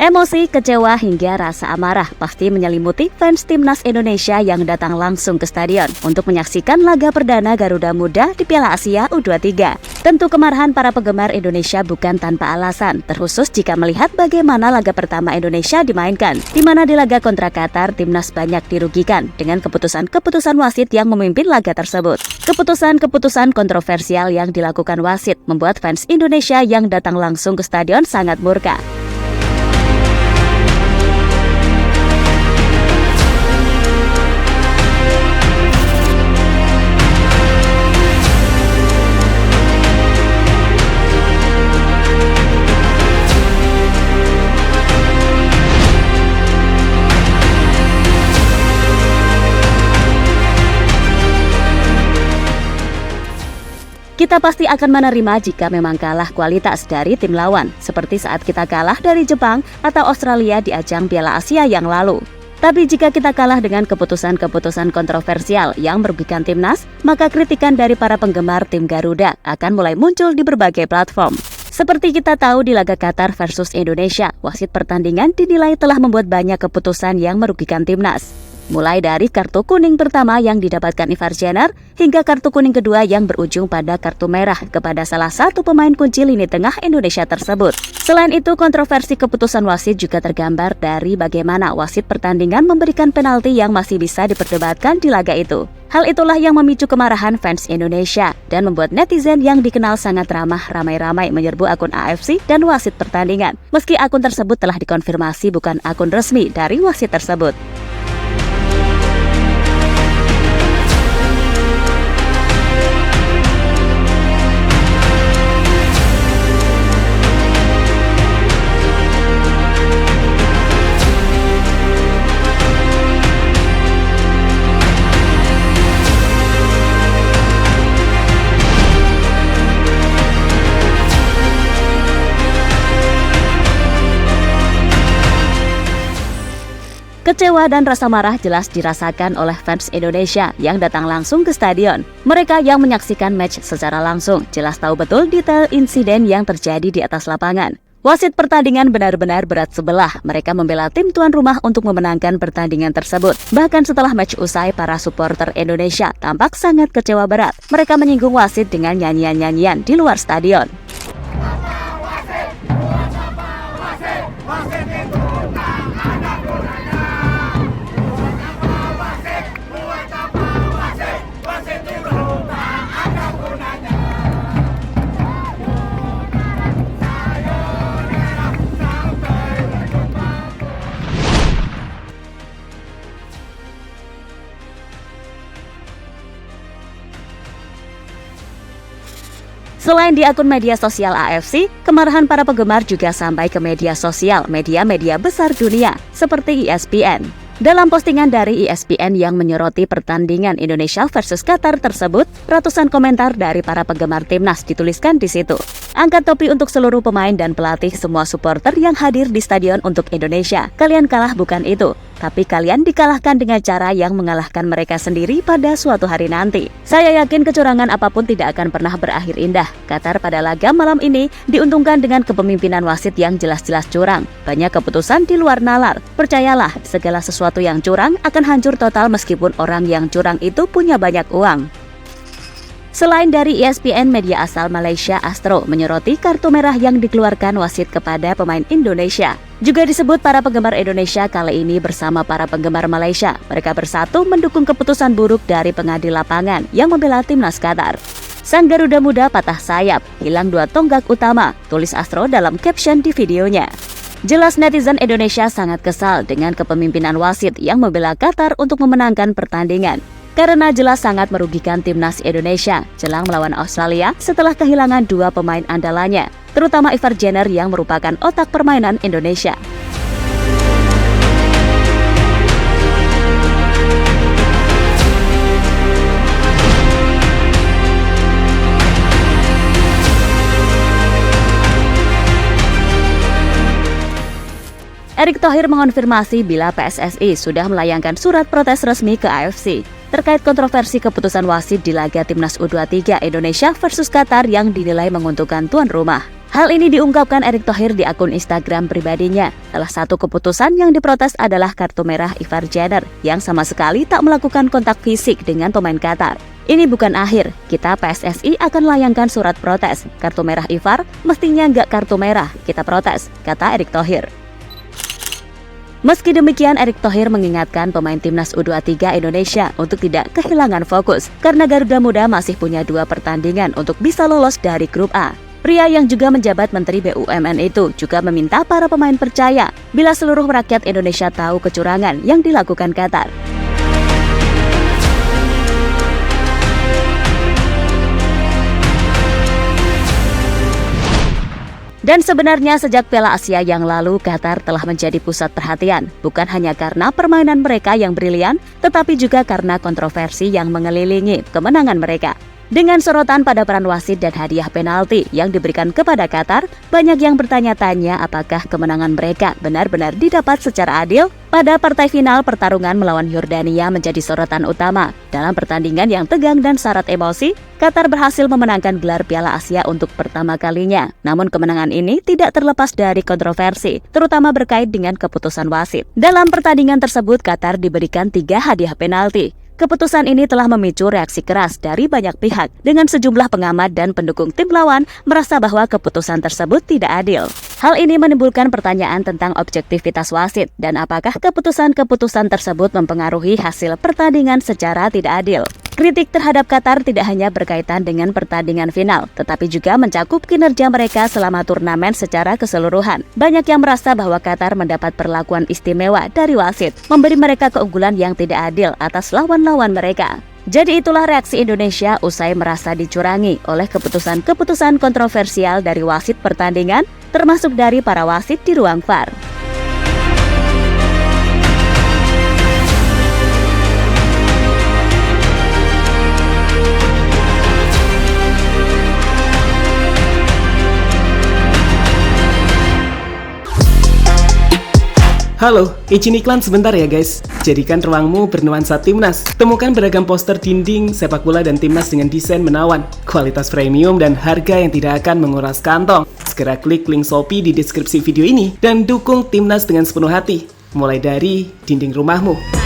Emosi, kecewa, hingga rasa amarah pasti menyelimuti fans timnas Indonesia yang datang langsung ke stadion untuk menyaksikan laga perdana Garuda Muda di Piala Asia U23. Tentu kemarahan para penggemar Indonesia bukan tanpa alasan, terkhusus jika melihat bagaimana laga pertama Indonesia dimainkan, di mana di laga kontra Qatar, timnas banyak dirugikan dengan keputusan-keputusan wasit yang memimpin laga tersebut. Keputusan-keputusan kontroversial yang dilakukan wasit membuat fans Indonesia yang datang langsung ke stadion sangat murka. Kita pasti akan menerima jika memang kalah kualitas dari tim lawan, seperti saat kita kalah dari Jepang atau Australia di ajang Piala Asia yang lalu. Tapi jika kita kalah dengan keputusan-keputusan kontroversial yang merugikan timnas, maka kritikan dari para penggemar tim Garuda akan mulai muncul di berbagai platform. Seperti kita tahu di laga Qatar versus Indonesia, wasit pertandingan dinilai telah membuat banyak keputusan yang merugikan timnas. Mulai dari kartu kuning pertama yang didapatkan Ivar Jenner hingga kartu kuning kedua yang berujung pada kartu merah kepada salah satu pemain kunci lini tengah Indonesia tersebut. Selain itu, kontroversi keputusan wasit juga tergambar dari bagaimana wasit pertandingan memberikan penalti yang masih bisa diperdebatkan di laga itu. Hal itulah yang memicu kemarahan fans Indonesia dan membuat netizen yang dikenal sangat ramah ramai-ramai menyerbu akun AFC dan wasit pertandingan. Meski akun tersebut telah dikonfirmasi bukan akun resmi dari wasit tersebut. Kecewa dan rasa marah jelas dirasakan oleh fans Indonesia yang datang langsung ke stadion. Mereka yang menyaksikan match secara langsung jelas tahu betul detail insiden yang terjadi di atas lapangan. Wasit pertandingan benar-benar berat sebelah. Mereka membela tim tuan rumah untuk memenangkan pertandingan tersebut. Bahkan setelah match usai, para supporter Indonesia tampak sangat kecewa berat. Mereka menyinggung wasit dengan nyanyian-nyanyian di luar stadion. Selain di akun media sosial AFC, kemarahan para penggemar juga sampai ke media sosial media-media besar dunia seperti ESPN. Dalam postingan dari ESPN yang menyoroti pertandingan Indonesia versus Qatar tersebut, ratusan komentar dari para penggemar timnas dituliskan di situ. Angkat topi untuk seluruh pemain dan pelatih semua supporter yang hadir di stadion untuk Indonesia. Kalian kalah bukan itu, tapi kalian dikalahkan dengan cara yang mengalahkan mereka sendiri pada suatu hari nanti. Saya yakin kecurangan apapun tidak akan pernah berakhir indah. Qatar pada laga malam ini diuntungkan dengan kepemimpinan wasit yang jelas-jelas curang. Banyak keputusan di luar nalar. Percayalah, segala sesuatu yang curang akan hancur total meskipun orang yang curang itu punya banyak uang. Selain dari ESPN, media asal Malaysia Astro menyoroti kartu merah yang dikeluarkan wasit kepada pemain Indonesia. Juga disebut para penggemar Indonesia kali ini bersama para penggemar Malaysia. Mereka bersatu mendukung keputusan buruk dari pengadil lapangan yang membela timnas Qatar. Sang Garuda Muda patah sayap, hilang 2 tonggak utama, tulis Astro dalam caption di videonya. Jelas netizen Indonesia sangat kesal dengan kepemimpinan wasit yang membela Qatar untuk memenangkan pertandingan. Karena jelas sangat merugikan timnas Indonesia jelang melawan Australia setelah kehilangan 2 pemain andalannya, terutama Ivar Jenner yang merupakan otak permainan Indonesia. Erick Thohir mengonfirmasi bila PSSI sudah melayangkan surat protes resmi ke AFC terkait kontroversi keputusan wasit di laga Timnas U23 Indonesia versus Qatar yang dinilai menguntungkan tuan rumah. Hal ini diungkapkan Erick Thohir di akun Instagram pribadinya. Salah satu keputusan yang diprotes adalah kartu merah Ivar Jenner yang sama sekali tak melakukan kontak fisik dengan pemain Qatar. Ini bukan akhir, kita PSSI akan layangkan surat protes. Kartu merah Ivar mestinya nggak kartu merah, kita protes, kata Erick Thohir. Meski demikian, Erick Thohir mengingatkan pemain timnas U23 Indonesia untuk tidak kehilangan fokus karena Garuda Muda masih punya 2 pertandingan untuk bisa lolos dari grup A. Pria yang juga menjabat Menteri BUMN itu juga meminta para pemain percaya bila seluruh rakyat Indonesia tahu kecurangan yang dilakukan Qatar. Dan sebenarnya sejak Piala Asia yang lalu, Qatar telah menjadi pusat perhatian, bukan hanya karena permainan mereka yang brilian, tetapi juga karena kontroversi yang mengelilingi kemenangan mereka. Dengan sorotan pada peran wasit dan hadiah penalti yang diberikan kepada Qatar, banyak yang bertanya-tanya apakah kemenangan mereka benar-benar didapat secara adil. Pada partai final, pertarungan melawan Yordania menjadi sorotan utama. Dalam pertandingan yang tegang dan syarat emosi, Qatar berhasil memenangkan gelar Piala Asia untuk pertama kalinya. Namun kemenangan ini tidak terlepas dari kontroversi, terutama berkait dengan keputusan wasit. Dalam pertandingan tersebut, Qatar diberikan 3 hadiah penalti. Keputusan ini telah memicu reaksi keras dari banyak pihak, dengan sejumlah pengamat dan pendukung tim lawan merasa bahwa keputusan tersebut tidak adil. Hal ini menimbulkan pertanyaan tentang objektivitas wasit dan apakah keputusan-keputusan tersebut mempengaruhi hasil pertandingan secara tidak adil. Kritik terhadap Qatar tidak hanya berkaitan dengan pertandingan final, tetapi juga mencakup kinerja mereka selama turnamen secara keseluruhan. Banyak yang merasa bahwa Qatar mendapat perlakuan istimewa dari wasit, memberi mereka keunggulan yang tidak adil atas lawan-lawan mereka. Jadi itulah reaksi Indonesia usai merasa dicurangi oleh keputusan-keputusan kontroversial dari wasit pertandingan, termasuk dari para wasit di ruang VAR. Halo, izin iklan sebentar ya guys. Jadikan ruangmu bernuansa timnas. Temukan beragam poster dinding, sepak bola dan timnas dengan desain menawan, kualitas premium dan harga yang tidak akan menguras kantong. Segera klik link Shopee di deskripsi video ini dan dukung timnas dengan sepenuh hati. Mulai dari dinding rumahmu.